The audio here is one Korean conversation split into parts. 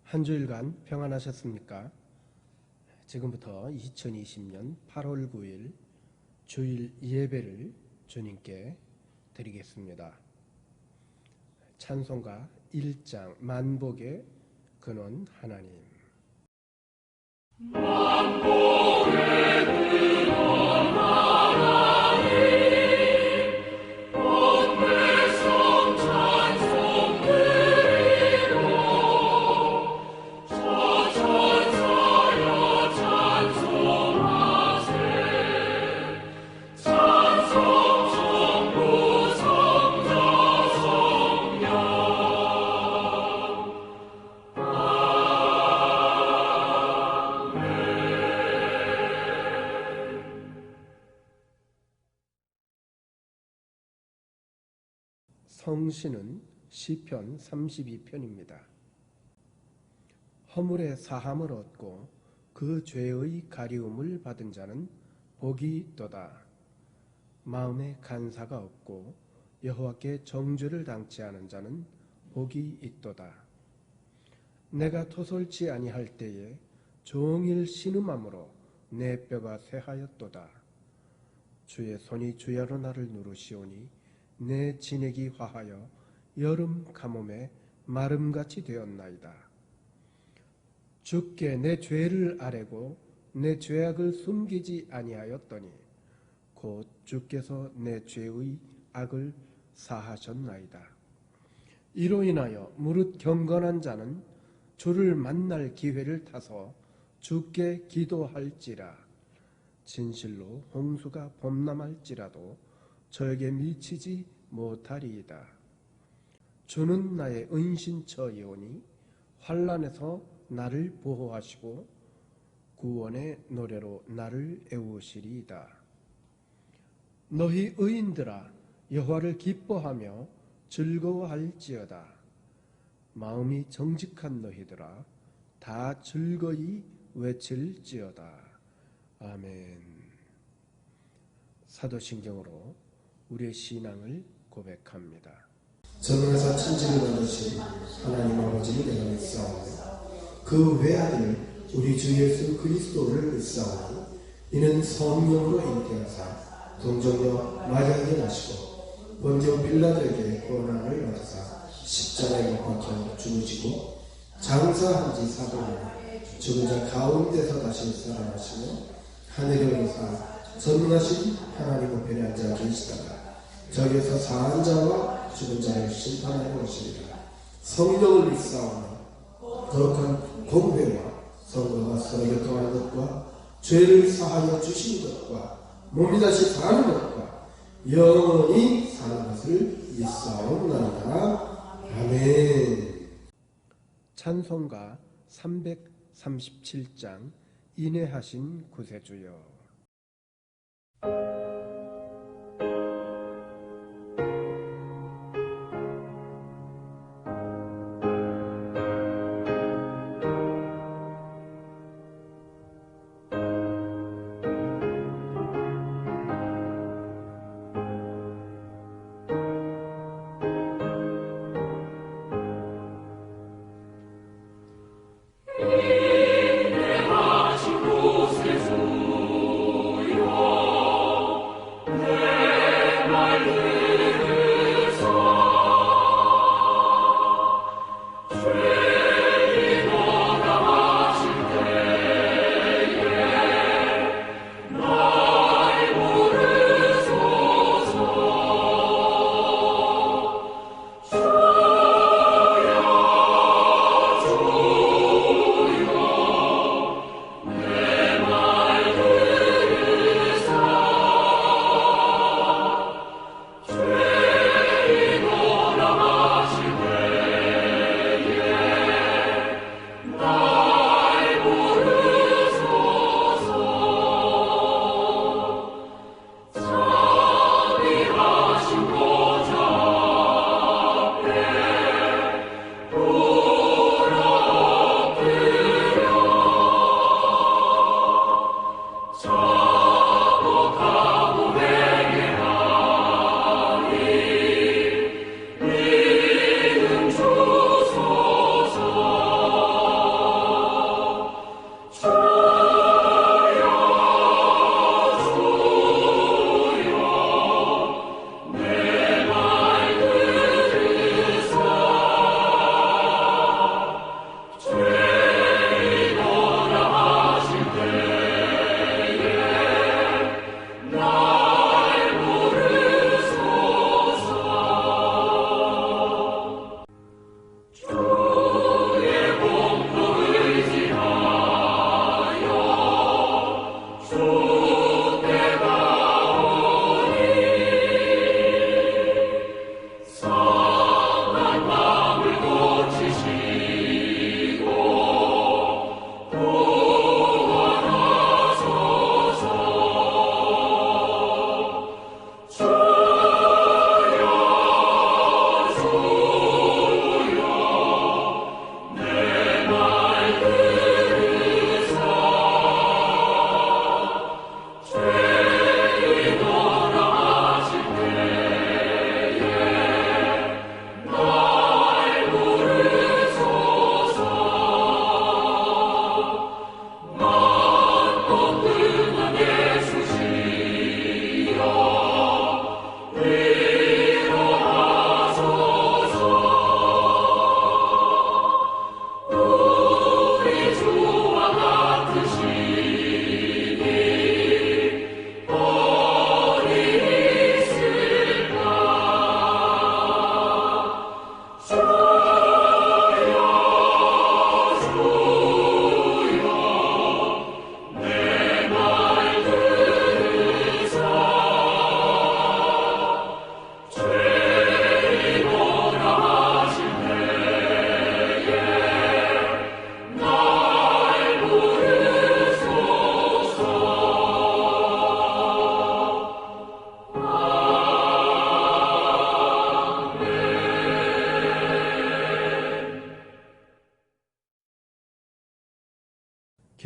한 주일간 평안하셨습니까? 지금부터 2020년 8월 9일 주일 예배를 주님께 드리겠습니다. 찬송가 1장 만복의 근원 하나님. 만복의 근원 하나님, 온 백성 찬송 드리고, 저 천사여 찬송하세. 찬송 성부 성자 성령. 성시는 시편 32편입니다. 허물의 사함을 얻고 그 죄의 가리움을 받은 자는 복이 있도다. 마음에 간사가 없고 여호와께 정죄를 당치 않은 자는 복이 있도다. 내가 토설치 아니할 때에 종일 신음함으로 내 뼈가 쇠하였도다. 주의 손이 주야로 나를 누르시오니 내 진액이 화하여 여름 가뭄에 마름같이 되었나이다. 주께 내 죄를 아뢰고 내 죄악을 숨기지 아니하였더니 곧 주께서 내 죄의 악을 사하셨나이다. 이로 인하여 무릇 경건한 자는 주를 만날 기회를 타서 주께 기도할지라. 진실로 홍수가 범람할지라도 저에게 미치지 못하리이다. 주는 나의 은신처이오니 환난에서 나를 보호하시고 구원의 노래로 나를 애우시리이다. 너희 의인들아 여호와를 기뻐하며 즐거워할지어다. 마음이 정직한 너희들아 다 즐거이 외칠지어다. 아멘. 사도신경으로 우리의 신앙을 고백합니다. 전능하사 천지를 만드신 하나님 아버지를 내가 믿사오니 그 외아들 우리 주 예수 그리스도를 믿사오니 이는 성령으로 잉태하사 동정녀 마리아에게 나시고 본디오 빌라도에게 고난을 받으사 십자가에 못 박혀 죽으시고 장사한 지 사흘이나 죽은 자 가운데서 다시 살아나시며 하늘에 오르사 전능하신 하나님 우편에 앉아 계시다가 저기에서 사한 자와 죽은 자를 심판하여 오시리라. 성령을 믿사오니 거룩한 공회와 성도가 서로 교통하는 것과 죄를 사하여 주신 것과 몸이 다시 사는 것과 영원히 사는 것을 믿사옵나이다. 아멘. 찬송가 337장 인애하신 구세주여. 인내하신 구세주여,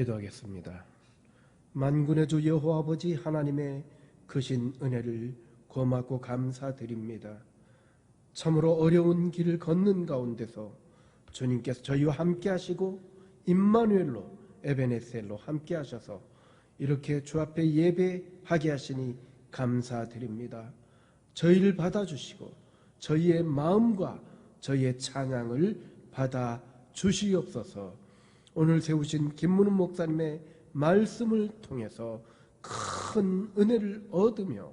기도하겠습니다. 만군의 주 여호와 아버지 하나님의 크신 은혜를 고맙고 감사드립니다. 참으로 어려운 길을 걷는 가운데서 주님께서 저희와 함께 하시고 임마누엘로 에베네셀로 함께 하셔서 이렇게 주 앞에 예배하게 하시니 감사드립니다. 저희를 받아주시고 저희의 마음과 저희의 찬양을 받아주시옵소서. 오늘 세우신 김문훈 목사님의 말씀을 통해서 큰 은혜를 얻으며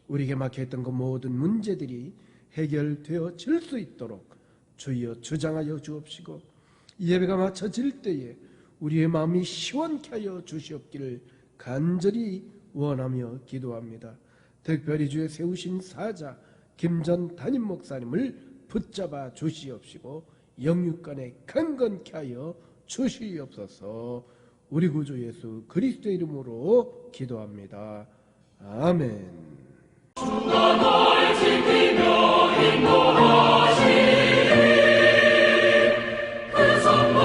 우리에게 막혀있던 그 모든 문제들이 해결되어질 수 있도록 주여 주장하여 주옵시고 예배가 마쳐질 때에 우리의 마음이 시원케 하여 주시옵기를 간절히 원하며 기도합니다. 특별히 주의 세우신 사자 김전 담임 목사님을 붙잡아 주시옵시고 영육간에 강건케 하여 주시옵소서. 우리 구주 예수 그리스도의 이름으로 기도합니다. 아멘. 주가 널 지키며 인도하시니 그 성도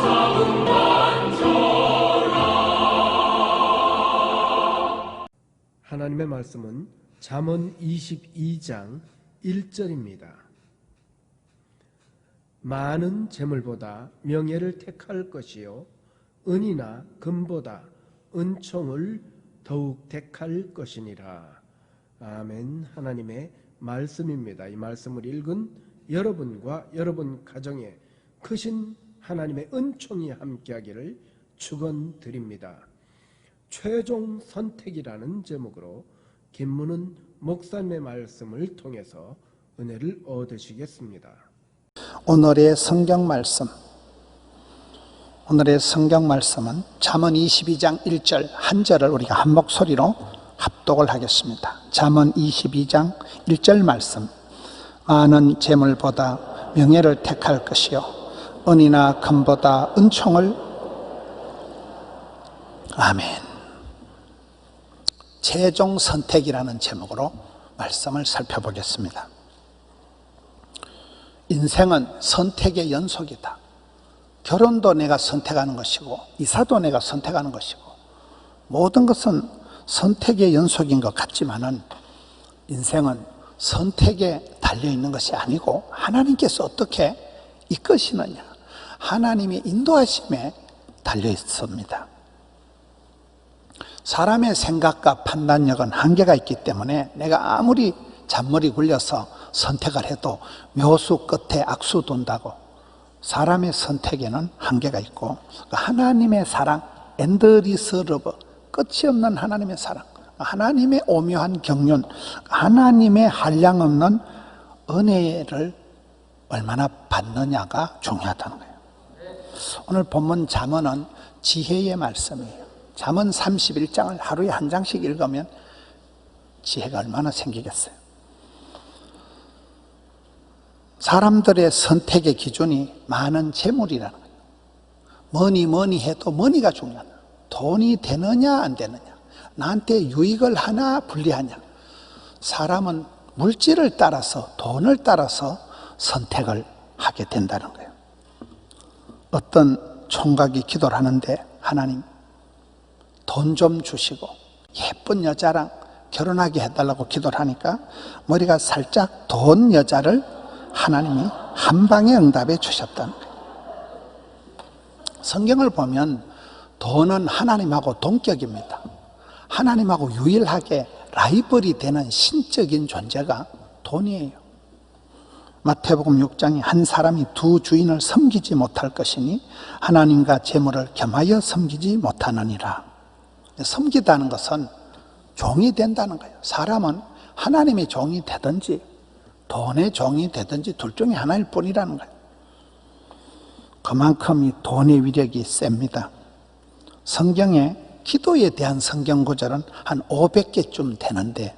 자웅 만져라. 하나님의 말씀은 잠언 22장 1절입니다. 많은 재물보다 명예를 택할 것이요 은이나 금보다 은총을 더욱 택할 것이니라. 아멘. 하나님의 말씀입니다. 이 말씀을 읽은 여러분과 여러분 가정에 크신 하나님의 은총이 함께하기를 축원드립니다. 최종 선택이라는 제목으로 김문훈 목사님의 말씀을 통해서 은혜를 얻으시겠습니다. 오늘의 성경 말씀은 잠언 22장 1절 한 절을 우리가 한 목소리로 합독을 하겠습니다. 잠언 22장 1절 말씀. 많은 재물보다 명예를 택할 것이요 은이나 금보다 은총을. 아멘. 최종 선택이라는 제목으로 말씀을 살펴보겠습니다. 인생은 선택의 연속이다. 결혼도 내가 선택하는 것이고 이사도 내가 선택하는 것이고 모든 것은 선택의 연속인 것 같지만은 인생은 선택에 달려있는 것이 아니고 하나님께서 어떻게 이끄시느냐, 하나님의 인도하심에 달려있습니다. 사람의 생각과 판단력은 한계가 있기 때문에 내가 아무리 잔머리 굴려서 선택을 해도 묘수 끝에 악수 돈다고 사람의 선택에는 한계가 있고 하나님의 사랑, 엔드리스 러브, 끝이 없는 하나님의 사랑, 하나님의 오묘한 경륜, 하나님의 한량없는 은혜를 얼마나 받느냐가 중요하다는 거예요. 오늘 본문 잠언은 지혜의 말씀이에요. 잠언 31장을 하루에 한 장씩 읽으면 지혜가 얼마나 생기겠어요. 사람들의 선택의 기준이 많은 재물이라는 거예요. 뭐니 해도 머니가 중요하다. 돈이 되느냐 안 되느냐, 나한테 유익을 하나 불리하냐. 사람은 물질을 따라서, 돈을 따라서 선택을 하게 된다는 거예요. 어떤 총각이 기도를 하는데 하나님 돈 좀 주시고 예쁜 여자랑 결혼하게 해달라고 기도를 하니까 머리가 살짝 돈 여자를 하나님이 한 방에 응답해 주셨다는 거예요. 성경을 보면 돈은 하나님하고 동격입니다. 하나님하고 유일하게 라이벌이 되는 신적인 존재가 돈이에요. 마태복음 6장에 한 사람이 두 주인을 섬기지 못할 것이니 하나님과 재물을 겸하여 섬기지 못하느니라. 섬기다는 것은 종이 된다는 거예요. 사람은 하나님의 종이 되든지 돈의 종이 되든지 둘 중에 하나일 뿐이라는 거예요. 그만큼 이 돈의 위력이 셉니다. 성경에 기도에 대한 성경 구절은 한 500개쯤 되는데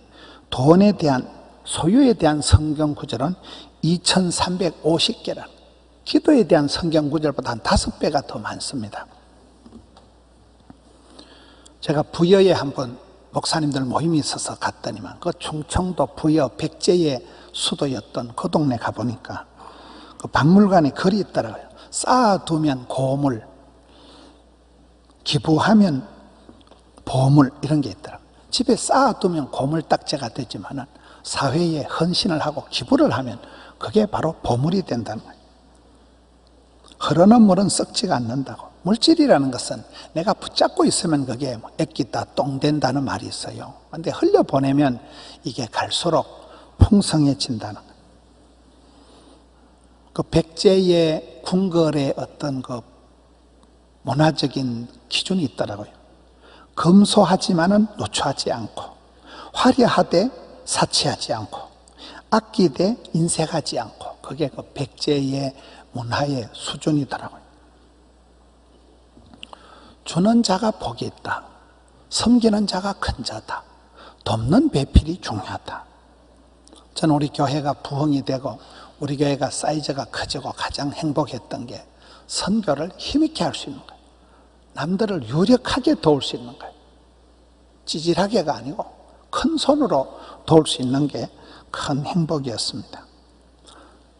돈에 대한 소유에 대한 성경 구절은 2350개라. 기도에 대한 성경 구절보다 한 5배가 더 많습니다. 제가 부여에 한번 목사님들 모임이 있어서 갔더니만 그 충청도 부여 백제의 수도였던 그 동네 가보니까 그 박물관에 글이 있더라고요. 쌓아두면 고물, 기부하면 보물, 이런 게 있더라고요. 집에 쌓아두면 고물딱지가 되지만은 사회에 헌신을 하고 기부를 하면 그게 바로 보물이 된다는 거예요. 흐르는 물은 썩지가 않는다고. 물질이라는 것은 내가 붙잡고 있으면 그게 애기다 똥 된다는 말이 있어요. 그런데 흘려보내면 이게 갈수록 풍성해진다는 거예요. 그 백제의 궁궐의 어떤 그 문화적인 기준이 있더라고요. 검소하지만은 노출하지 않고, 화려하되 사치하지 않고, 아끼되 인색하지 않고, 그게 그 백제의 문화의 수준이더라고요. 주는 자가 복이 있다. 섬기는 자가 큰 자다. 돕는 배필이 중요하다. 저는 우리 교회가 부흥이 되고 우리 교회가 사이즈가 커지고 가장 행복했던 게 선교를 힘있게 할 수 있는 거예요. 남들을 유력하게 도울 수 있는 거예요. 찌질하게가 아니고 큰 손으로 도울 수 있는 게 큰 행복이었습니다.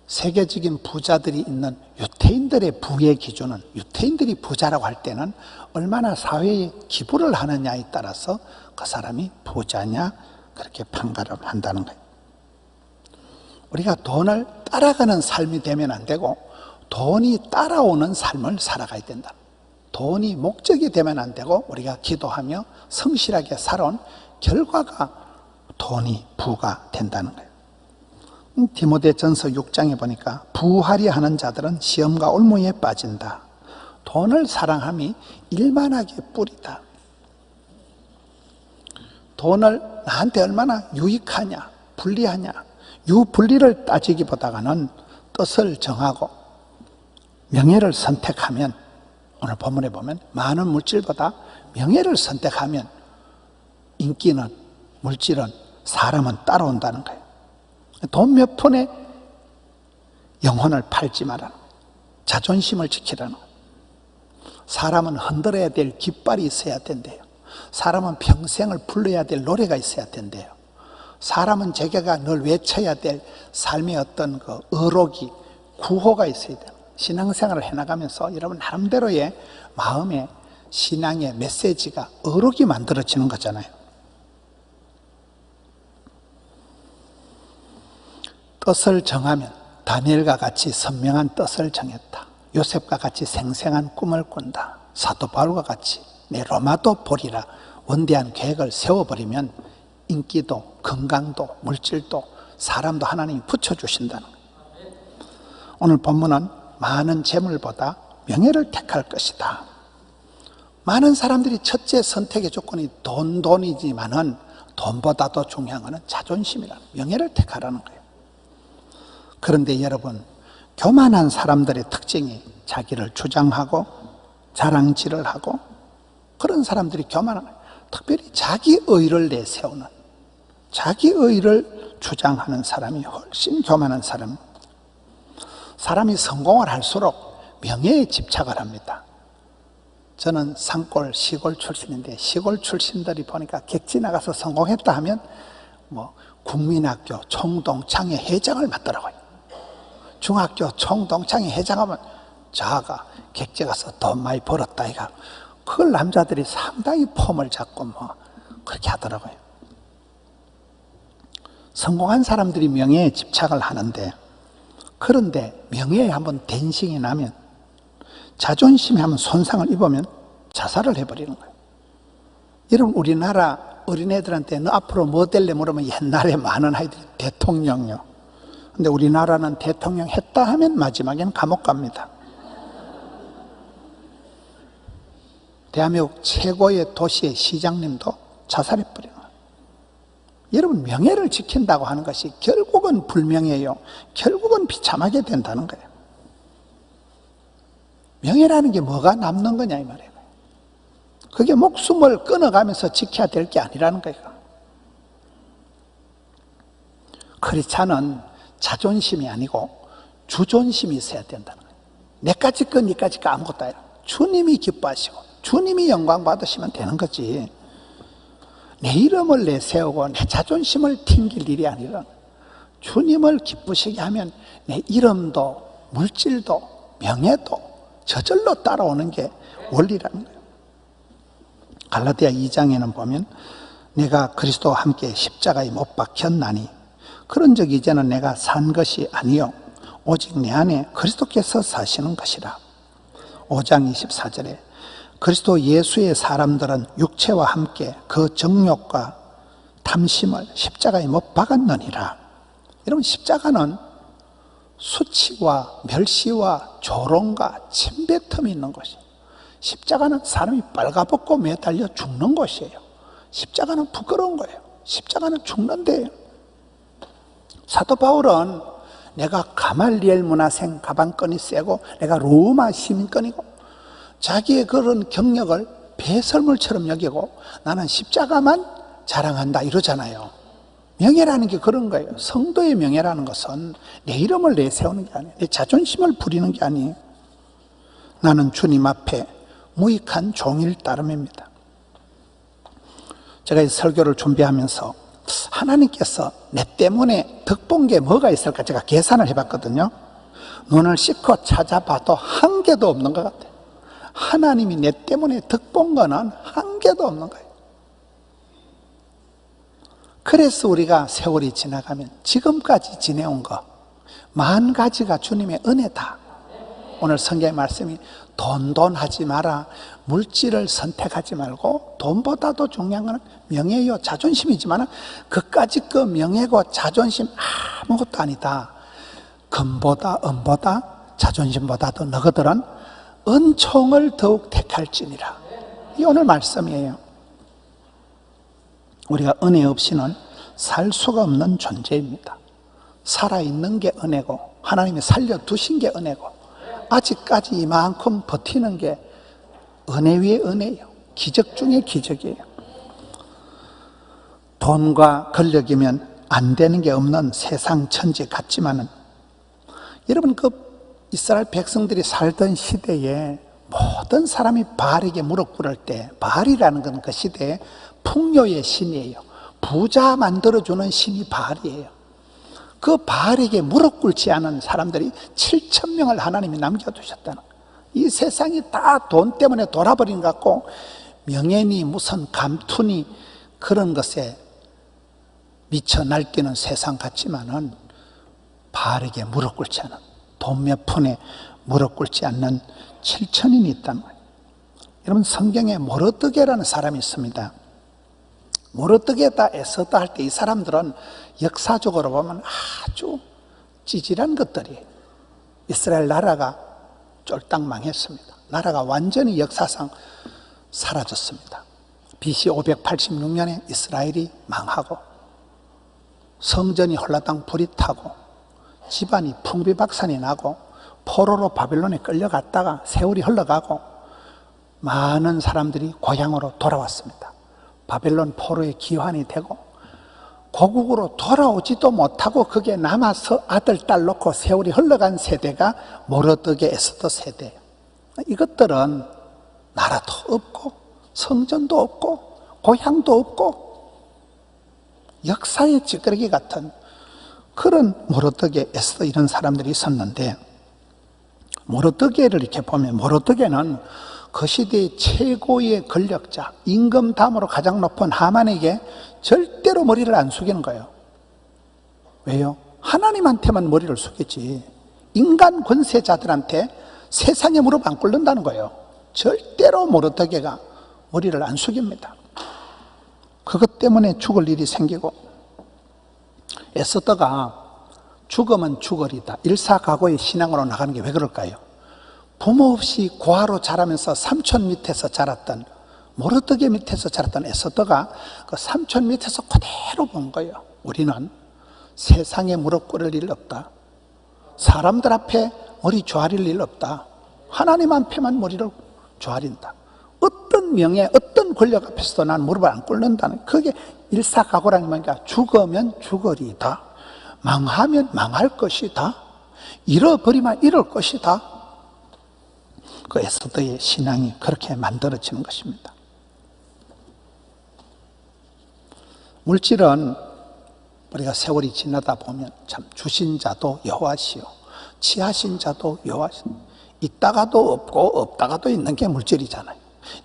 세계적인 부자들이 있는 유태인들의 부의 기준은, 유태인들이 부자라고 할 때는 얼마나 사회에 기부를 하느냐에 따라서 그 사람이 부자냐 그렇게 판가를 한다는 거예요. 우리가 돈을 따라가는 삶이 되면 안 되고 돈이 따라오는 삶을 살아가야 된다. 돈이 목적이 되면 안 되고 우리가 기도하며 성실하게 살아온 결과가 돈이 부가 된다는 거예요. 디모데전서 6장에 보니까 부하려 하는 자들은 시험과 올무에 빠진다. 돈을 사랑함이 일만하게 뿌리다. 돈을 나한테 얼마나 유익하냐, 불리하냐, 유불리를 따지기보다는 뜻을 정하고 명예를 선택하면, 오늘 본문에 보면 많은 물질보다 명예를 선택하면 인기는, 물질은, 사람은 따라온다는 거예요. 돈 몇 푼에 영혼을 팔지 말라는 거예요. 자존심을 지키라는 거예요. 사람은 흔들어야 될 깃발이 있어야 된대요. 사람은 평생을 불러야 될 노래가 있어야 된대요. 사람은 자기가 늘 외쳐야 될 삶의 어떤 그 의록이, 구호가 있어야 돼요. 신앙생활을 해나가면서 여러분 나름대로의 마음의 신앙의 메시지가, 의록이 만들어지는 거잖아요. 뜻을 정하면 다니엘과 같이 선명한 뜻을 정했다. 요셉과 같이 생생한 꿈을 꾼다. 사도 바울과 같이 내 로마도 보리라 원대한 계획을 세워버리면 인기도, 건강도, 물질도, 사람도 하나님이 붙여주신다는 거예요. 오늘 본문은 많은 재물보다 명예를 택할 것이다. 많은 사람들이 첫째 선택의 조건이 돈이지만은 돈보다 더 중요한 것은 자존심이라는, 명예를 택하라는 거예요. 그런데 여러분, 교만한 사람들의 특징이 자기를 주장하고 자랑질을 하고, 그런 사람들이 교만한 거예요. 특별히 자기 의를 내세우는, 자기 의를 주장하는 사람이 훨씬 교만한 사람. 사람이 성공을 할수록 명예에 집착을 합니다. 저는 산골 시골 출신인데 시골 출신들이 보니까 객지 나가서 성공했다 하면 국민학교 총동창회 회장을 맡더라고요. 중학교 총동창회 회장하면 자가 객지 가서 돈 많이 벌었다 이가, 그걸 남자들이 상당히 폼을 잡고 그렇게 하더라고요. 성공한 사람들이 명예에 집착을 하는데, 그런데 명예에 한번 댄싱이 나면, 자존심에 한번 손상을 입으면 자살을 해버리는 거예요. 여러분, 우리나라 어린애들한테 너 앞으로 뭐 될래 물으면 옛날에 많은 아이들이 대통령요, 근데 우리나라는 대통령 했다 하면 마지막엔 감옥 갑니다. 대한민국 최고의 도시의 시장님도 자살해버려요. 여러분, 명예를 지킨다고 하는 것이 결국은 불명예요. 결국은 비참하게 된다는 거예요. 명예라는 게 뭐가 남는 거냐 이 말이에요. 그게 목숨을 끊어가면서 지켜야 될 게 아니라는 거예요. 크리스찬은 자존심이 아니고 주존심이 있어야 된다는 거예요. 내까지 거 니까지 거 아무것도 아니라 주님이 기뻐하시고 주님이 영광 받으시면 되는 거지. 내 이름을 내세우고 내 자존심을 튕길 일이 아니라 주님을 기쁘시게 하면 내 이름도 물질도 명예도 저절로 따라오는 게 원리라는 거예요. 갈라디아 2장에는 보면 내가 그리스도와 함께 십자가에 못 박혔나니 그런 적 이제는 내가 산 것이 아니요 오직 내 안에 그리스도께서 사시는 것이라. 5장 24절에 그리스도 예수의 사람들은 육체와 함께 그 정욕과 탐심을 십자가에 못 박았느니라. 여러분, 십자가는 수치와 멸시와 조롱과 침뱉음이 있는 것이에요. 십자가는 사람이 빨가벗고 매달려 죽는 것이에요. 십자가는 부끄러운 거예요. 십자가는 죽는 데예요. 사도 바울은 내가 가말리엘 문화생 가방끈이 세고 내가 로마 시민권이고 자기의 그런 경력을 배설물처럼 여기고 나는 십자가만 자랑한다 이러잖아요. 명예라는 게 그런 거예요. 성도의 명예라는 것은 내 이름을 내세우는 게 아니에요. 내 자존심을 부리는 게 아니에요. 나는 주님 앞에 무익한 종일 따름입니다. 제가 이 설교를 준비하면서 하나님께서 내 때문에 덕본 게 뭐가 있을까 제가 계산을 해봤거든요. 눈을 씻고 찾아봐도 한 개도 없는 것 같아요. 하나님이 내 때문에 덕본 거는 한 개도 없는 거예요. 그래서 우리가 세월이 지나가면 지금까지 지내온 거 만 가지가 주님의 은혜다. 오늘 성경의 말씀이 돈 하지 마라. 물질을 선택하지 말고 돈보다도 중요한 것은 명예요 자존심이지만 그까짓 그 명예고 자존심 아무것도 아니다. 금보다 은보다 자존심보다도 너희들은 은총을 더욱 택할지니라. 이 오늘 말씀이에요. 우리가 은혜 없이는 살 수가 없는 존재입니다. 살아있는 게 은혜고 하나님이 살려두신 게 은혜고 아직까지 이만큼 버티는 게 은혜 위에 은혜예요. 기적 중에 기적이에요. 돈과 권력이면 안 되는 게 없는 세상 천지 같지만은 여러분 그 이스라엘 백성들이 살던 시대에 모든 사람이 바알에게 무릎 꿇을 때 바알이라는 건 그 시대에 풍요의 신이에요. 부자 만들어주는 신이 바알이에요. 그 바알에게 무릎 꿇지 않은 사람들이 7,000명을 하나님이 남겨두셨다는 거예요. 이 세상이 다 돈 때문에 돌아버린 것 같고 명예니 무슨 감투니 그런 것에 미쳐 날뛰는 세상 같지만은 바알에게 무릎 꿇지 않은 돈 몇 푼에 무릎 꿇지 않는 7,000인이 있단 말이에요. 여러분 성경에 모르드게라는 사람이 있습니다. 모르드게다 에스더 할 때 이 사람들은 역사적으로 보면 아주 찌질한 것들이에요. 이스라엘 나라가 쫄딱 망했습니다. 나라가 완전히 역사상 사라졌습니다. BC 586년에 이스라엘이 망하고 성전이 홀라당 불이 타고 집안이 풍비박산이 나고 포로로 바벨론에 끌려갔다가 세월이 흘러가고 많은 사람들이 고향으로 돌아왔습니다. 바벨론 포로의 기환이 되고 고국으로 돌아오지도 못하고 그게 남아서 아들, 딸 놓고 세월이 흘러간 세대가 모르드게 에스더 세대예요. 이것들은 나라도 없고 성전도 없고 고향도 없고 역사의 찌끄러기 같은 그런 모르드게 에스더 이런 사람들이 있었는데 모르드게를 이렇게 보면 모르드게는 그 시대의 최고의 권력자, 임금담으로 가장 높은 하만에게 절대로 머리를 안 숙이는 거예요. 왜요? 하나님한테만 머리를 숙이지 인간 권세자들한테 세상에 무릎 안 꿇는다는 거예요. 절대로 모르드게가 머리를 안 숙입니다. 그것 때문에 죽을 일이 생기고 에스더가 죽으면 죽으리다. 일사각오의 신앙으로 나가는 게 왜 그럴까요? 부모 없이 고아로 자라면서 삼촌 밑에서 자랐던, 모르드게 밑에서 자랐던 에스더가 그 삼촌 밑에서 그대로 본 거예요. 우리는 세상에 무릎 꿇을 일 없다. 사람들 앞에 머리 조아릴 일 없다. 하나님 앞에만 머리를 조아린다. 어떤 명예, 어떤 권력 앞에서도 난 무릎을 안 꿇는다는, 그게 일사각오라는 말이야. 죽으면 죽으리다. 망하면 망할 것이다. 잃어버리면 잃을 것이다. 그 에스더의 신앙이 그렇게 만들어지는 것입니다. 물질은 우리가 세월이 지나다 보면 참 주신 자도 여호와시요 취하신 자도 여호와시요, 있다가도 없고 없다가도 있는 게 물질이잖아요.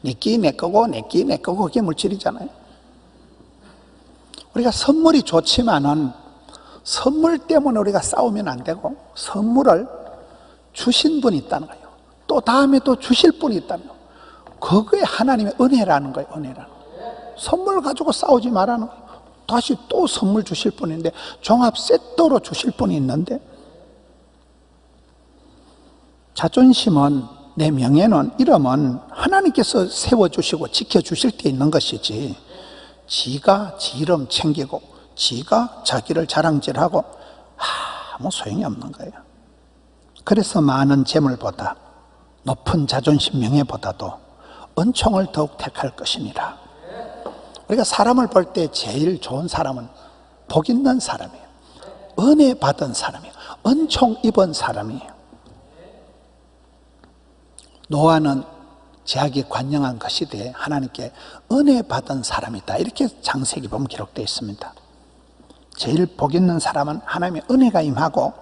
내끼 내 거고 내끼 내 거고 그게 물질이잖아요. 우리가 선물이 좋지만은 선물 때문에 우리가 싸우면 안 되고, 선물을 주신 분이 있다는 거예요. 또 다음에 또 주실 분이 있다는 거예요. 그게 하나님의 은혜라는 거예요. 은혜라는 거예요. 선물 가지고 싸우지 말라는 거예요. 다시 또 선물 주실 분인데, 종합 세트로 주실 분이 있는데, 자존심은, 내 명예는, 이름은 하나님께서 세워주시고 지켜주실 때 있는 것이지, 지가 지 이름 챙기고 지가 자기를 자랑질하고 아무 소용이 없는 거예요. 그래서 많은 재물보다, 높은 자존심 명예보다도 은총을 더욱 택할 것이니라. 우리가 사람을 볼 때 제일 좋은 사람은 복 있는 사람이에요. 은혜 받은 사람이에요. 은총 입은 사람이에요. 노아는 제약이 관영한 그 시대에 하나님께 은혜 받은 사람이다. 이렇게 창세기 보면 기록되어 있습니다. 제일 복 있는 사람은 하나님의 은혜가 임하고,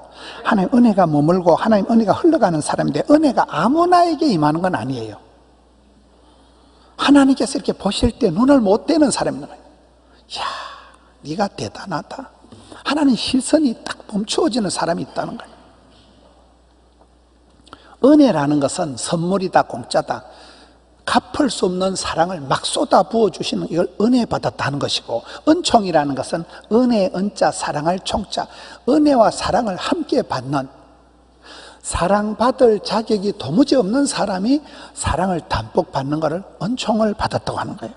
하나님의 은혜가 머물고 하나님의 은혜가 흘러가는 사람인데, 은혜가 아무나에게 임하는 건 아니에요. 하나님께서 이렇게 보실 때 눈을 못 떼는 사람인 거예요. 이야, 네가 대단하다. 하나님 시선이 딱 멈추어지는 사람이 있다는 거예요. 은혜라는 것은 선물이다, 공짜다. 갚을 수 없는 사랑을 막 쏟아 부어주시는, 이걸 은혜 받았다는 것이고, 은총이라는 것은 은혜의 은자, 사랑할 총자, 은혜와 사랑을 함께 받는, 사랑받을 자격이 도무지 없는 사람이 사랑을 담뿍 받는 것을 은총을 받았다고 하는 거예요.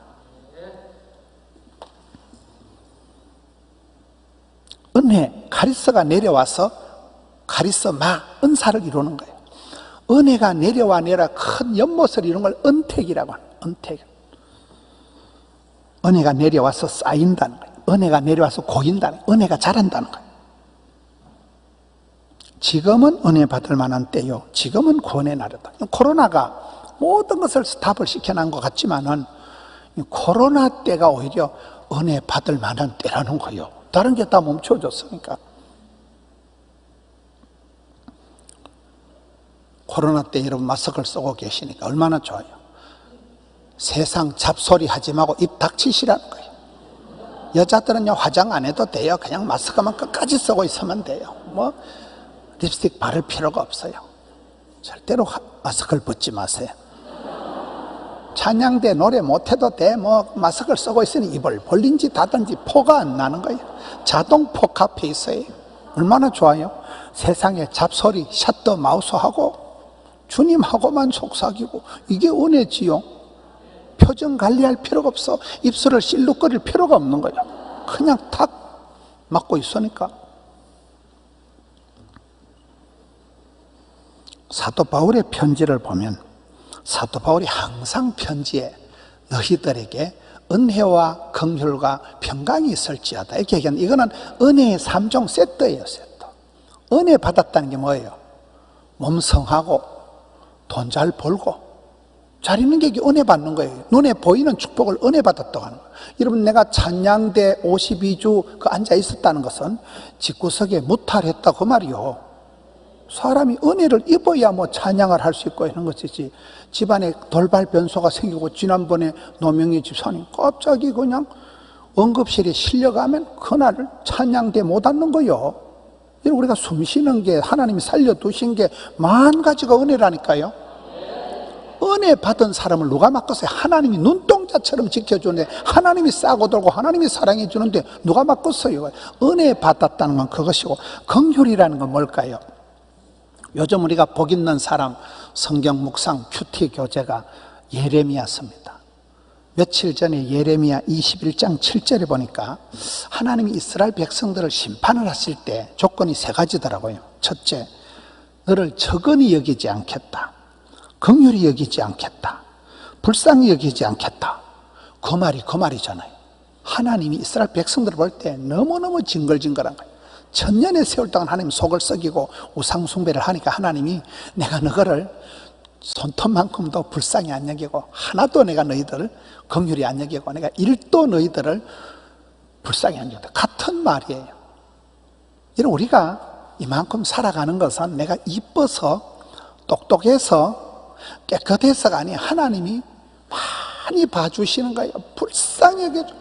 은혜, 카리스가 내려와서 카리스마, 은사를 이루는 거예요. 은혜가 내려와 큰 연못을 이루는 걸 은택이라고 합니다. 은택. 은혜가 내려와서 쌓인다는 거예요. 은혜가 내려와서 고인다는 거예요. 은혜가 자란다는 거예요. 지금은 은혜 받을 만한 때요, 지금은 구원의 날이다. 코로나가 모든 것을 스탑을 시켜놓은 것 같지만은 코로나 때가 오히려 은혜 받을 만한 때라는 거예요. 다른 게 다 멈춰졌으니까. 코로나 때 여러분 마스크를 쓰고 계시니까 얼마나 좋아요. 세상 잡소리 하지 말고 입 닥치시라는 거예요. 여자들은요, 화장 안 해도 돼요. 그냥 마스크만 끝까지 쓰고 있으면 돼요. 뭐 립스틱 바를 필요가 없어요. 절대로 마스크를 벗지 마세요. 찬양대 노래 못해도 돼. 뭐 마스크를 쓰고 있으니 입을 벌린지 닫든지 포가 안 나는 거예요. 자동 포 카페 있어요. 얼마나 좋아요. 세상에 잡소리 샷더 마우스하고 주님하고만 속삭이고, 이게 은혜지요. 표정 관리할 필요가 없어. 입술을 실룩거릴 필요가 없는 거예요. 그냥 탁 맞고 있으니까. 사도 바울의 편지를 보면 사도 바울이 항상 편지에 너희들에게 은혜와 긍휼과 평강이 있을지어다 이렇게 얘기하는데, 이거는 은혜의 3종 세트예요. 세트. 은혜 받았다는 게 뭐예요? 몸 성하고 돈 잘 벌고 잘 있는 게 이게 은혜 받는 거예요. 눈에 보이는 축복을 은혜 받았다고 하는 거예요. 여러분, 내가 찬양대 52주 그 앉아 있었다는 것은 집구석에 무탈했다 그 말이요. 사람이 은혜를 입어야 뭐 찬양을 할 수 있고 이런 것이지, 집안에 돌발 변수가 생기고, 지난번에 노명희 집사님 갑자기 그냥 응급실에 실려가면 그날을 찬양대 못 앉는 거요. 우리가 숨 쉬는 게, 하나님이 살려두신 게 만 가지가 은혜라니까요. 은혜 받은 사람을 누가 맡겠어요? 하나님이 눈동 동자처럼 지켜주는데 하나님이 싸고 들고 하나님이 사랑해 주는데 누가 바꿨어요? 은혜 받았다는 건 그것이고, 긍휼이라는 건 뭘까요? 요즘 우리가 복 있는 사람 성경 묵상 큐티 교재가 예레미야서입니다. 며칠 전에 예레미야 21장 7절에 보니까 하나님이 이스라엘 백성들을 심판을 하실 때 조건이 세 가지더라고요. 첫째, 너를 적은히 여기지 않겠다, 긍휼히 여기지 않겠다, 불쌍히 여기지 않겠다. 그 말이잖아요. 하나님이 이스라엘 백성들을 볼 때 너무너무 징글징글한 거예요. 천년의 세월 동안 하나님 속을 썩이고 우상 숭배를 하니까 하나님이 내가 너희를 손톱만큼도 불쌍히 안 여기고 하나도 내가 너희들을 긍휼히 안 여기고 내가 1도 너희들을 불쌍히 안 여긴다. 같은 말이에요. 이런 우리가 이만큼 살아가는 것은 내가 이뻐서 똑똑해서 깨끗해서가 아니라 하나님이 많이 봐주시는 거예요. 불쌍히 여겨줘.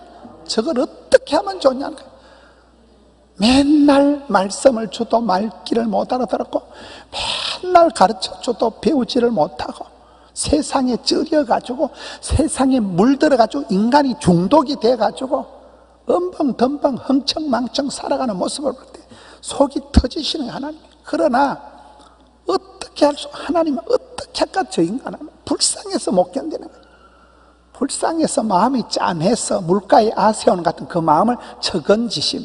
저걸 어떻게 하면 좋냐는 거예요. 맨날 말씀을 줘도 말귀를 못 알아들었고, 맨날 가르쳐줘도 배우지를 못하고, 세상에 찌려가지고 세상에 물들어가지고 인간이 중독이 돼가지고 엄벙덤벙 흥청망청 살아가는 모습을 볼 때 속이 터지시는 하나님. 그러나 어떻게 하나님은 어떻게 할까? 저 인간은 불쌍해서 못 견디는 거예요. 불쌍해서 마음이 짠해서 물가에 아세오는 같은 그 마음을 적은지심.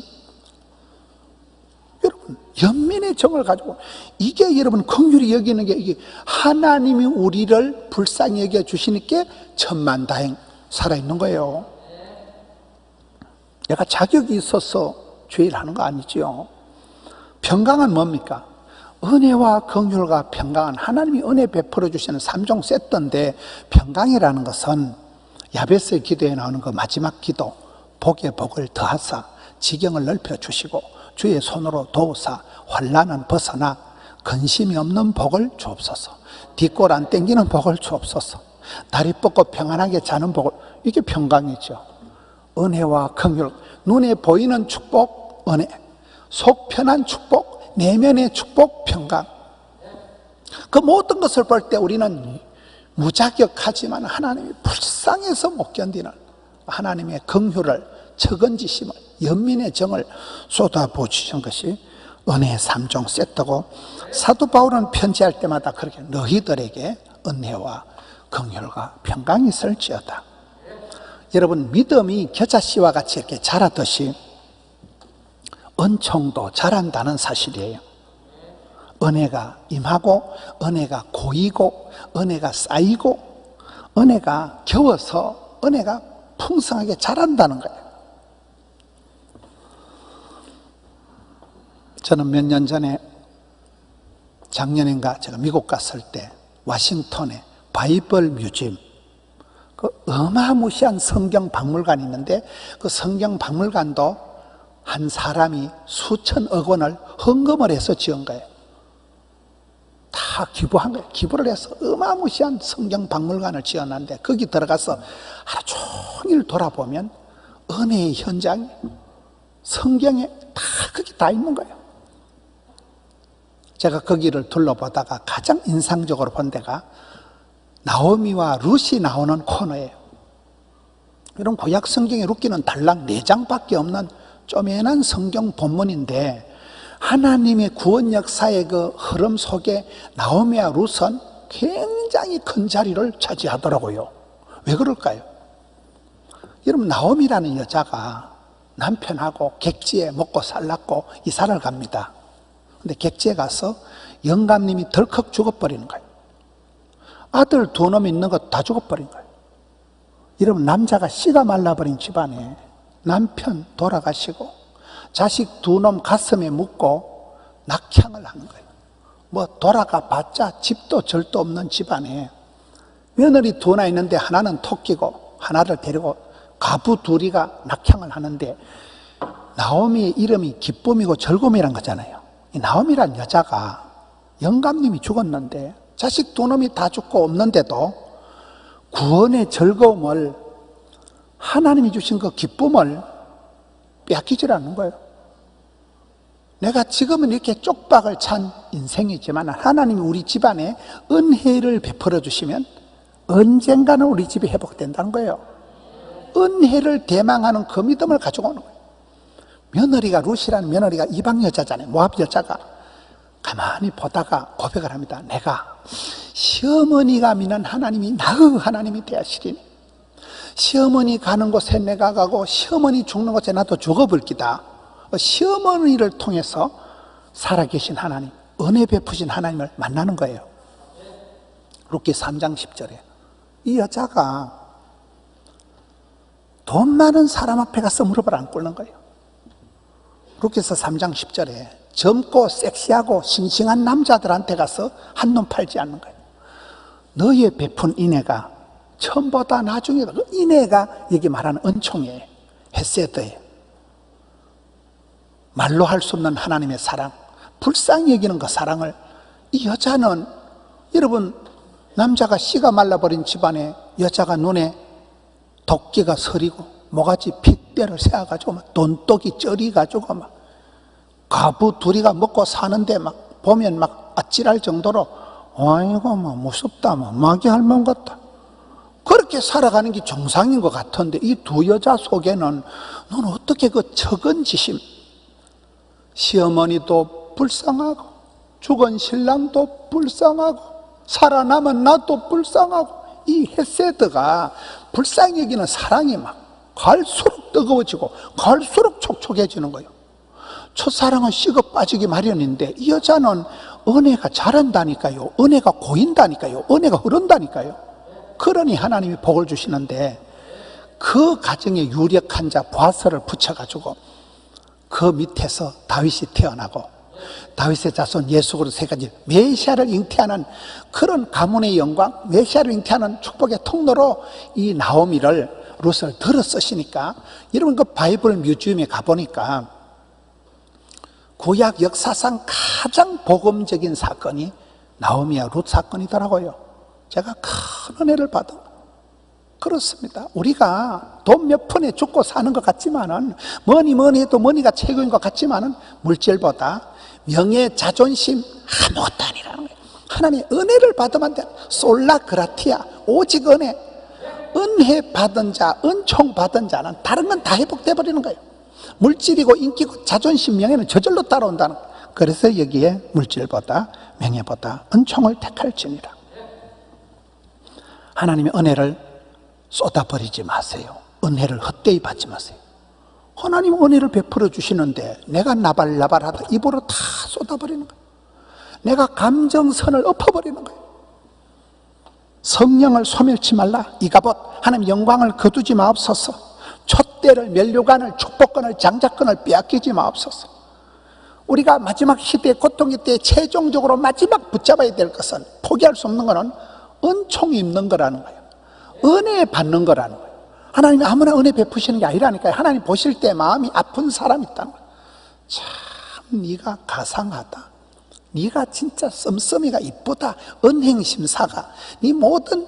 여러분, 연민의 정을 가지고, 이게 여러분 긍휼히 여기는 게, 이게 하나님이 우리를 불쌍히 여겨 주시니까 천만다행 살아있는 거예요. 내가 자격이 있어서 죄를 하는 거 아니지요. 평강은 뭡니까? 은혜와 긍휼과 평강은 하나님이 은혜 베풀어 주시는 3종 세트인데, 평강이라는 것은 야베스의 기도에 나오는 그 마지막 기도, 복의 복을 더하사 지경을 넓혀 주시고 주의 손으로 도우사 환난은 벗어나 근심이 없는 복을 주옵소서, 뒷골 안 땡기는 복을 주옵소서, 다리 뻗고 평안하게 자는 복을. 이게 평강이죠. 은혜와 긍휼, 눈에 보이는 축복 은혜, 속 편한 축복, 내면의 축복 평강. 그 모든 것을 볼 때 우리는 무자격하지만 하나님이 불쌍해서 못 견디는 하나님의 긍휼을, 적은지심을, 연민의 정을 쏟아부으신 것이 은혜의 3종 세트고, 사도 바울은 편지할 때마다 그렇게 너희들에게 은혜와 긍휼과 평강이 있을지어다. 여러분, 믿음이 겨자씨와 같이 이렇게 자라듯이 은총도 자란다는 사실이에요. 은혜가 임하고 은혜가 고이고 은혜가 쌓이고 은혜가 겨워서 은혜가 풍성하게 자란다는 거예요. 저는 몇 년 전에, 작년인가 제가 미국 갔을 때 워싱턴에 바이블 뮤지엄, 그 어마무시한 성경 박물관이 있는데, 그 성경 박물관도 한 사람이 수천억 원을 헌금을 해서 지은 거예요. 다 기부한 거예요. 기부를 해서 어마무시한 성경 박물관을 지었는데, 거기 들어가서 하루 종일 돌아보면 은혜의 현장이 성경에 다 거기 다 있는 거예요. 제가 거기를 둘러보다가 가장 인상적으로 본 데가 나오미와 룻이 나오는 코너예요. 이런 구약 성경의 룻기는 달랑 4장밖에 없는 쪼매난 성경 본문인데, 하나님의 구원 역사의 그 흐름 속에 나오미와 룻은 굉장히 큰 자리를 차지하더라고요. 왜 그럴까요? 여러분, 나오미라는 여자가 남편하고 객지에 먹고 살랐고 이사를 갑니다. 근데 객지에 가서 영감님이 덜컥 죽어버리는 거예요. 아들 2놈 있는 거 다 죽어버린 거예요. 여러분, 남자가 씨가 말라버린 집안에 남편 돌아가시고 자식 2놈 가슴에 묻고 낙향을 하는 거예요. 뭐 돌아가 봤자 집도 절도 없는 집안에 며느리 2나 있는데 하나는 토끼고 하나를 데리고 가부 2이가 낙향을 하는데, 나오미의 이름이 기쁨이고 즐거움이란 거잖아요. 이 나오미란 여자가 영감님이 죽었는데 자식 2놈이 다 죽고 없는데도 구원의 즐거움을, 하나님이 주신 그 기쁨을 빼앗기질 않는 거예요. 내가 지금은 이렇게 쪽박을 찬 인생이지만 하나님이 우리 집안에 은혜를 베풀어 주시면 언젠가는 우리 집이 회복된다는 거예요. 은혜를 대망하는 그 믿음을 가지고 오는 거예요. 며느리가, 룻이라는 며느리가 이방 여자잖아요. 모압 여자가 가만히 보다가 고백을 합니다. 내가 시어머니가 믿는 하나님이 나의 하나님이 되시리니 시어머니 가는 곳에 내가 가고 시어머니 죽는 곳에 나도 죽어볼 기다. 시어머니를 통해서 살아계신 하나님, 은혜 베푸신 하나님을 만나는 거예요. 룻기 3장 10절에 이 여자가 돈 많은 사람 앞에 가서 무릎을 안 꿇는 거예요. 룻기서 3장 10절에 젊고 섹시하고 싱싱한 남자들한테 가서 한눈 팔지 않는 거예요. 너의 베푼 인애가 처음보다 나중에 그 인애가 여기 말하는 은총이에요. 헤세드예요. 말로 할 수 없는 하나님의 사랑, 불쌍히 여기는 그 사랑을 이 여자는, 여러분, 남자가 씨가 말라버린 집안에 여자가 눈에 도끼가 서리고 모가지 핏대를 세워가지고 막 돈독이 ጨ리가지고 막 가부 둘이가 먹고 사는데 막 보면 막 아찔할 정도로 아이고 뭐 무섭다, 뭐 마귀 할멈 같다, 그렇게 살아가는 게 정상인 것 같은데 이 두 여자 속에는 넌 어떻게 그 적은지심, 시어머니도 불쌍하고 죽은 신랑도 불쌍하고 살아남은 나도 불쌍하고, 이 헤세드가 불쌍히 여기는 사랑이 막 갈수록 뜨거워지고 갈수록 촉촉해지는 거예요. 첫사랑은 식어 빠지기 마련인데 이 여자는 은혜가 자란다니까요. 은혜가 고인다니까요. 은혜가 흐른다니까요. 그러니 하나님이 복을 주시는데 그 가정에 유력한 자 보아스를 붙여가지고 그 밑에서 다윗이 태어나고 다윗의 자손 예수 그리스도 세 가지 메시아를 잉태하는 그런 가문의 영광, 메시아를 잉태하는 축복의 통로로 이 나오미를, 룻을 들어 쓰시니까, 여러분 그 바이블 뮤지엄에 가보니까 구약 역사상 가장 복음적인 사건이 나오미와 룻 사건이더라고요. 제가 큰 은혜를 받은, 그렇습니다. 우리가 돈 몇 푼에 죽고 사는 것 같지만은, 뭐니 해도 머니가 최고인 것 같지만은 물질보다 명예, 자존심 아무것도 아니라는 거예요. 하나님의 은혜를 받으면 돼. 솔라 그라티아, 오직 은혜. 은혜 받은 자, 은총 받은 자는 다른 건 다 회복돼 버리는 거예요. 물질이고 인기고 자존심, 명예는 저절로 따라온다는 거예요. 그래서 여기에 물질보다 명예보다 은총을 택할지니라. 하나님의 은혜를 쏟아버리지 마세요. 은혜를 헛되이 받지 마세요. 하나님 은혜를 베풀어 주시는데 내가 나발나발하다 입으로 다 쏟아버리는 거예요. 내가 감정선을 엎어버리는 거예요. 성령을 소멸치 말라. 이가봇, 하나님 영광을 거두지 마옵소서. 촛대를, 면류관을, 축복권을, 장자권을 빼앗기지 마옵소서. 우리가 마지막 시대의 고통의 때에 최종적으로 마지막 붙잡아야 될 것은, 포기할 수 없는 것은 은총이 있는 거라는 거예요. 은혜 받는 거라는 거예요. 하나님이 아무나 은혜 베푸시는 게 아니라니까요. 하나님 보실 때 마음이 아픈 사람이 있다는 거예요. 참 네가 가상하다, 네가 진짜 썸썸이가 이쁘다, 은행심사가, 네 모든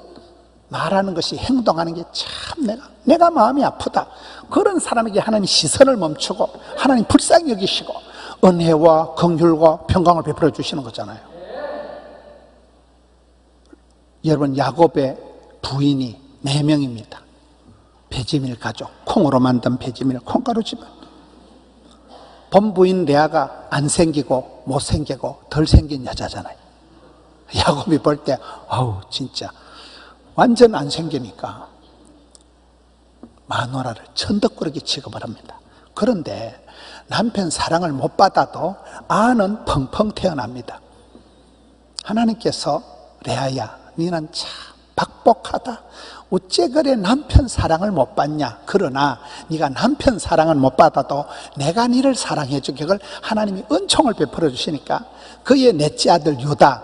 말하는 것이, 행동하는 게 참 내가 마음이 아프다, 그런 사람에게 하나님 시선을 멈추고 하나님 불쌍히 여기시고 은혜와 긍휼과 평강을 베풀어 주시는 거잖아요. 여러분, 야곱의 부인이 4명입니다. 배지밀 가족, 콩으로 만든 배지밀 콩가루 집안. 본부인 레아가 안 생기고 못생기고 덜 생긴 여자잖아요. 야곱이 볼 때 아우 진짜 완전 안 생기니까 마누라를 천덕꾸러기 취급을 합니다. 그런데 남편 사랑을 못 받아도 아는 펑펑 태어납니다. 하나님께서 레아야, 너는 참 박복하다, 어째 그래 남편 사랑을 못 받냐, 그러나 네가 남편 사랑은 못 받아도 내가 너를 사랑해 주게, 그걸 하나님이 은총을 베풀어 주시니까 그의 넷째 아들 유다,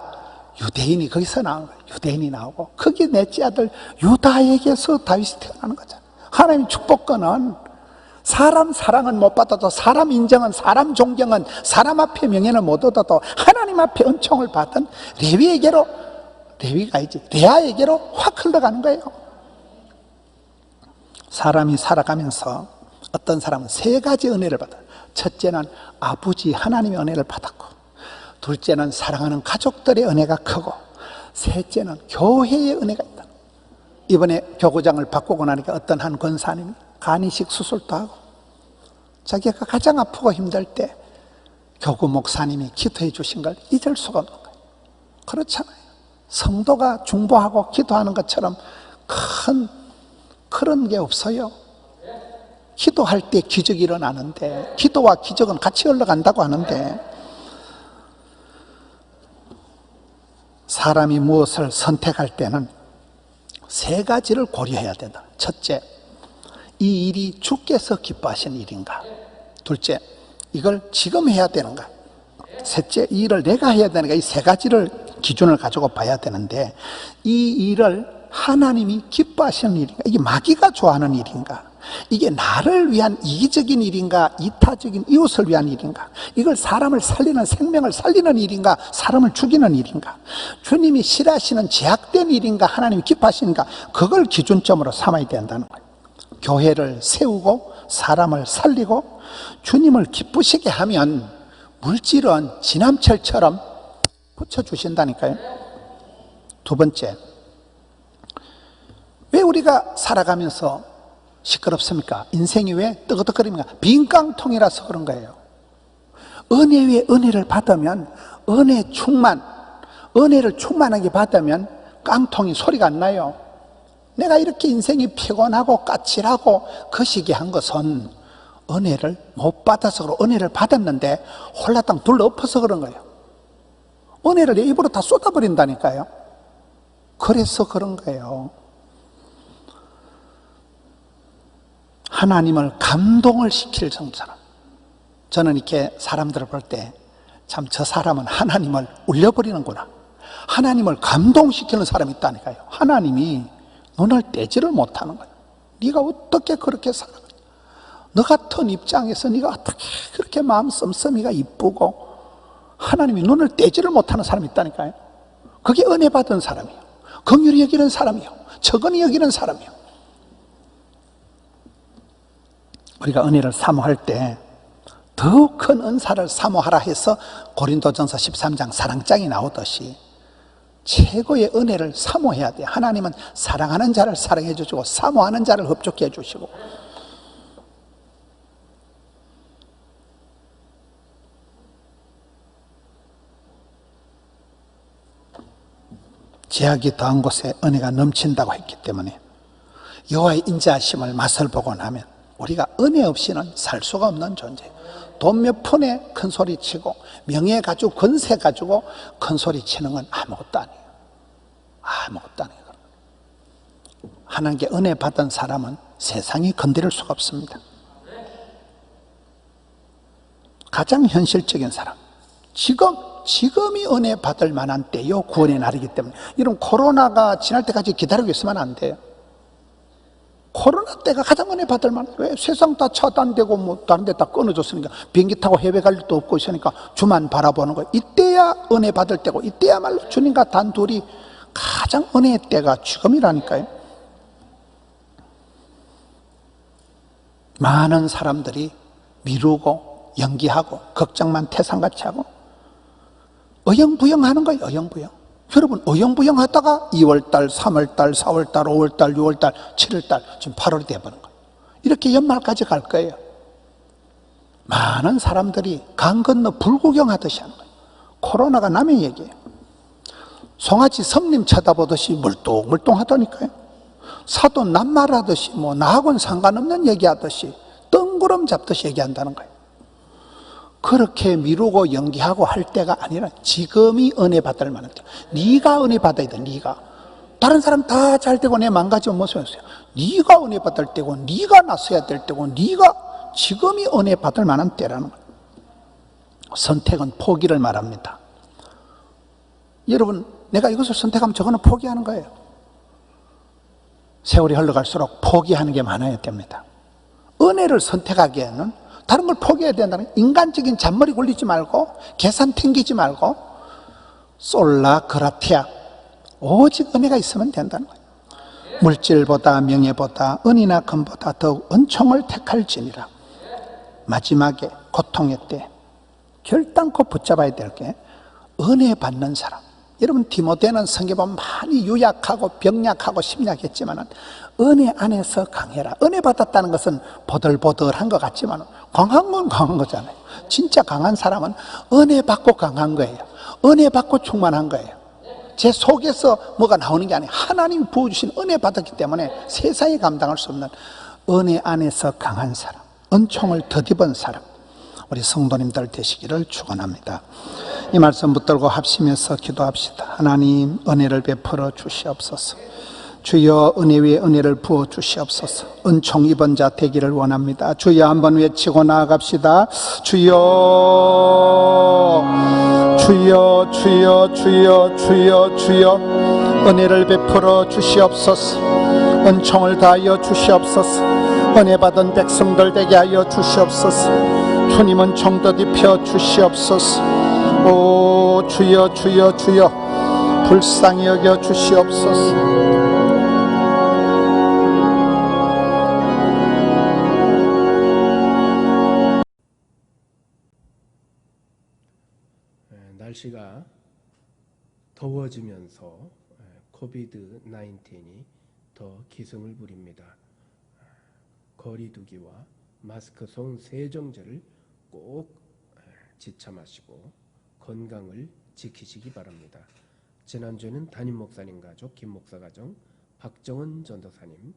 유대인이 거기서 나온 거예요. 유대인이 나오고 거기 넷째 아들 유다에게서 다윗이 태어나는 거잖아요. 하나님 축복권은 사람 사랑은 못 받아도, 사람 인정은, 사람 존경은, 사람 앞에 명예는 못 얻어도 하나님 앞에 은총을 받은 레위가 이제 레아에게로 확 흘러가는 거예요. 사람이 살아가면서 어떤 사람은 3가지 은혜를 받아요. 첫째는 아버지 하나님의 은혜를 받았고, 둘째는 사랑하는 가족들의 은혜가 크고, 셋째는 교회의 은혜가 있다. 이번에 교구장을 바꾸고 나니까 어떤 한 권사님이 간이식 수술도 하고 자기가 가장 아프고 힘들 때 교구 목사님이 기도해 주신 걸 잊을 수가 없는 거예요. 그렇잖아요. 성도가 중보하고 기도하는 것처럼 큰 그런 게 없어요. 기도할 때 기적이 일어나는데, 기도와 기적은 같이 흘러간다고 하는데, 사람이 무엇을 선택할 때는 세 가지를 고려해야 된다. 첫째, 이 일이 주께서 기뻐하신 일인가? 둘째, 이걸 지금 해야 되는가? 셋째, 이 일을 내가 해야 되는가? 이 세 가지를 기준을 가지고 봐야 되는데, 이 일을 하나님이 기뻐하시는 일인가? 이게 마귀가 좋아하는 일인가? 이게 나를 위한 이기적인 일인가? 이타적인 이웃을 위한 일인가? 이걸 사람을 살리는, 생명을 살리는 일인가? 사람을 죽이는 일인가? 주님이 싫어하시는 제약된 일인가? 하나님이 기뻐하시는가? 그걸 기준점으로 삼아야 된다는 거예요. 교회를 세우고 사람을 살리고 주님을 기쁘시게 하면 물질은 지남철처럼 붙여주신다니까요. 두 번째, 왜 우리가 살아가면서 시끄럽습니까? 인생이 왜 뜨거뜨거립니까? 빈 깡통이라서 그런 거예요. 은혜 위에 은혜를 받으면, 은혜를 충만하게 받으면 깡통이 소리가 안 나요. 내가 이렇게 인생이 피곤하고 까칠하고 거시기 한 것은 은혜를 못 받아서 그러고, 은혜를 받았는데 홀라당 둘러엎어서 그런 거예요. 은혜를 내 입으로 다 쏟아버린다니까요. 그래서 그런 거예요. 하나님을 감동을 시킬 사람. 저는 이렇게 사람들을 볼 때 참 저 사람은 하나님을 울려버리는구나. 하나님을 감동시키는 사람이 있다니까요. 하나님이 눈을 떼지를 못하는 거예요. 네가 어떻게 그렇게 살아? 너 같은 입장에서 네가 어떻게 그렇게 마음 씀씀이가 이쁘고 하나님이 눈을 떼지를 못하는 사람이 있다니까요. 그게 은혜 받은 사람이에요. 긍휼히 여기는 사람이에요. 적은히 여기는 사람이에요. 우리가 은혜를 사모할 때 더욱 큰 은사를 사모하라 해서 고린도전서 13장 사랑장이 나오듯이 최고의 은혜를 사모해야 돼요. 하나님은 사랑하는 자를 사랑해 주시고 사모하는 자를 흡족해 주시고, 제약이 더한 곳에 은혜가 넘친다고 했기 때문에 여호와의 인자하심을 맛을 보고 나면 우리가 은혜 없이는 살 수가 없는 존재예요. 돈 몇 푼에 큰 소리 치고 명예 가지고 권세 가지고 큰 소리 치는 건 아무것도 아니에요. 아무것도 아니에요. 하나님께 은혜 받은 사람은 세상이 건드릴 수가 없습니다. 가장 현실적인 사람, 지금이 은혜 받을 만한 때요, 구원의 날이기 때문에. 이런 코로나가 지날 때까지 기다리고 있으면 안 돼요. 코로나 때가 가장 은혜 받을 만한, 왜? 세상 다 차단되고 뭐 다른 데 다 끊어졌으니까, 비행기 타고 해외 갈 일도 없고 있으니까 주만 바라보는 거예요. 이때야 은혜 받을 때고, 이때야말로 주님과 단둘이 가장 은혜의 때가 지금이라니까요. 많은 사람들이 미루고 연기하고 걱정만 태산같이 하고 어영부영 하는 거예요. 어영부영. 여러분, 어영부영 하다가 2월달, 3월달, 4월달, 5월달, 6월달, 7월달, 지금 8월이 돼버린 거예요. 이렇게 연말까지 갈 거예요. 많은 사람들이 강 건너 불구경하듯이 하는 거예요. 코로나가 남의 얘기예요. 송아지 성님 쳐다보듯이 물뚱물뚱 하다니까요. 사도 낱말하듯이 뭐 나하고는 상관없는 얘기하듯이 뜬구름 잡듯이 얘기한다는 거예요. 그렇게 미루고 연기하고 할 때가 아니라 지금이 은혜 받을 만한 때. 네가 은혜 받아야 돼. 네가. 다른 사람 다 잘 되고 내 망가지면 무슨 소리야. 네가 은혜 받을 때고 네가 나서야 될 때고 네가 지금이 은혜 받을 만한 때라는 거예요. 선택은 포기를 말합니다. 여러분, 내가 이것을 선택하면 저거는 포기하는 거예요. 세월이 흘러갈수록 포기하는 게 많아야 됩니다. 은혜를 선택하기에는 다른 걸 포기해야 된다는 거예요. 인간적인 잔머리 굴리지 말고 계산 튕기지 말고 솔라 그라티아, 오직 은혜가 있으면 된다는 거예요. 물질보다 명예보다 은이나 금보다 더욱 은총을 택할지니라. 마지막에 고통의 때 결단코 붙잡아야 될 게 은혜 받는 사람, 여러분 디모데는 성경 보면 많이 유약하고 병약하고 심약했지만 은혜 안에서 강해라. 은혜 받았다는 것은 보들보들한 것 같지만 강한 건 강한 거잖아요. 진짜 강한 사람은 은혜 받고 강한 거예요. 은혜 받고 충만한 거예요. 제 속에서 뭐가 나오는 게 아니에요. 하나님 부어주신 은혜 받았기 때문에 세상에 감당할 수 없는 은혜 안에서 강한 사람, 은총을 덧입은 사람, 우리 성도님들 되시기를 축원합니다. 이 말씀 붙들고 합심해서 기도합시다. 하나님 은혜를 베풀어 주시옵소서. 주여 은혜 위에 은혜를 부어 주시옵소서. 은총 입은 자 되기를 원합니다. 주여 한번 외치고 나아갑시다. 주여 주여 주여 주여 주여 주여 은혜를 베풀어 주시옵소서. 은총을 다하여 주시옵소서. 은혜 받은 백성들 되게 하여 주시옵소서. 주님은 총덧 입혀 주시옵소서. 오 주여 주여 주여 불쌍히 여겨 주시옵소서. 날씨가 더워지면서 코비드 19이 더 기승을 부립니다. 거리두기와 마스크 손 세정제를 꼭 지참하시고 건강을 지키시기 바랍니다. 지난주에는 담임 목사님 가족, 김 목사 가정, 박정은 전도사님,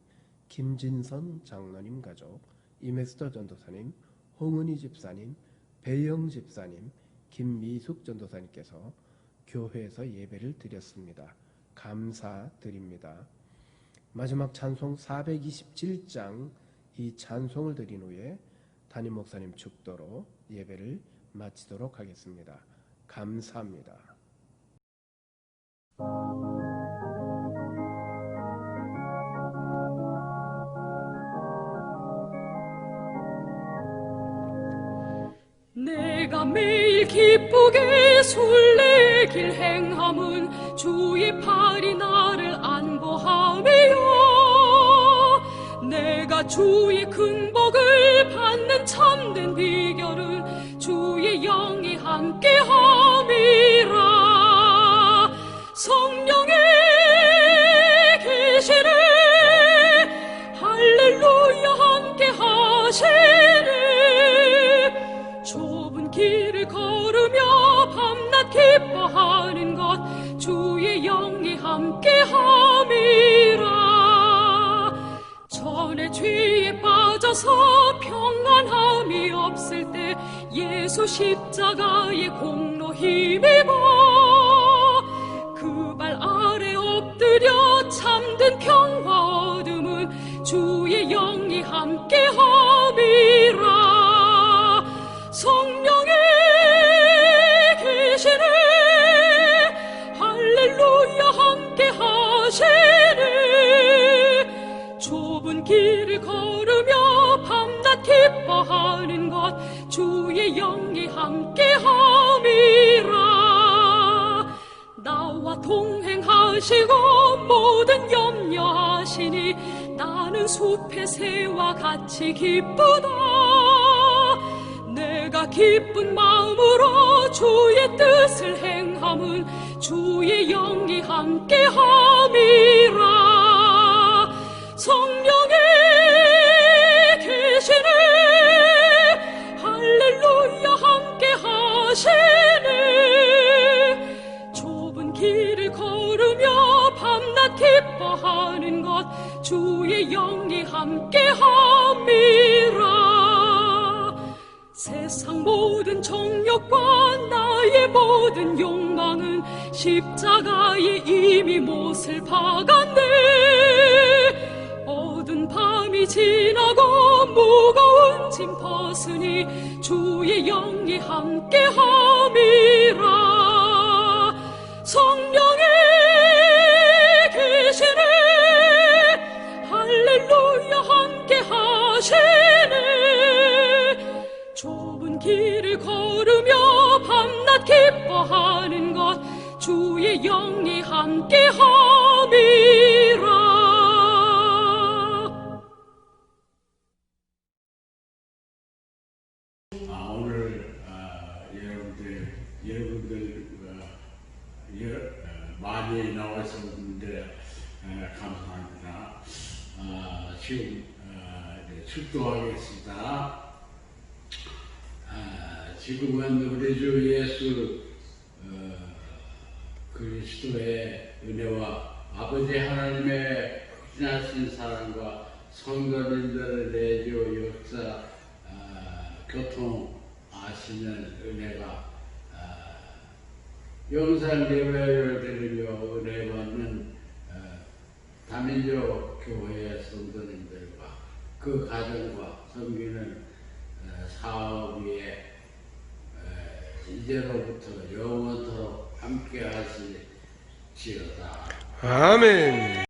김진선 장로님 가족, 이메스터 전도사님, 홍은희 집사님, 배영 집사님, 김미숙 전도사님께서 교회에서 예배를 드렸습니다. 감사드립니다. 마지막 찬송 427장 이 찬송을 드린 후에 담임 목사님 축도로 예배를 마치도록 하겠습니다. 감사합니다. 내가 매일 기쁘게 술래길 행함은 주의 팔이 나를 안보함이요 내가 주의 큰 복을 받는 참된 비결은 주의 영이 함께함이라 성령의 계시를 할렐루야 함께하시네 좁은 길을 걸으며 밤낮 기뻐하는 것 주의 영이 함께함이라 전에 죄에 빠져서 평안함이 없을 때 예수 십자가의 공로 힘입어 그 발 아래 엎드려 참된 평화 얻음은 주의 영이 함께함이라 성령의 계시네 할렐루야 함께하시네 좁은 길을 걸으며 밤낮 기뻐하는 것 주의 영이 함께함이라 나와 동행하시고 모든 염려하시니 나는 숲의 새와 같이 기쁘다 내가 기쁜 마음으로 주의 뜻을 행함은 주의 영이 함께함이라 성령의 계시네 할렐루야 함께하시네 좁은 길을 걸으며 밤낮 기뻐하는 것 주의 영이 함께함이라 세상 모든 정욕과 나의 모든 욕망은 십자가에 이미 못을 박았네 어두운 밤이 지나고 무거운 짐 벗으니 주의 영이 함께함이라 성령의 계시네 할렐루야 함께하시네 좁은 길을 걸으며 밤낮 기뻐하는 것 주의 영이 함께함이라 오늘 여러분들 지금 이제 출동하겠습니다. 지금은 우리 주 예수 그리스도의 은혜와 아버지 하나님의 지나신 사랑과 성도님들의 내주 역사 교통하시는 은혜가 영상 예배를 드리며 은혜 받는 다민족 교회 성도님들과 그 가정과 섬기는 사업 위에 이제로부터 영원토록 함께 하시지어다. 아멘.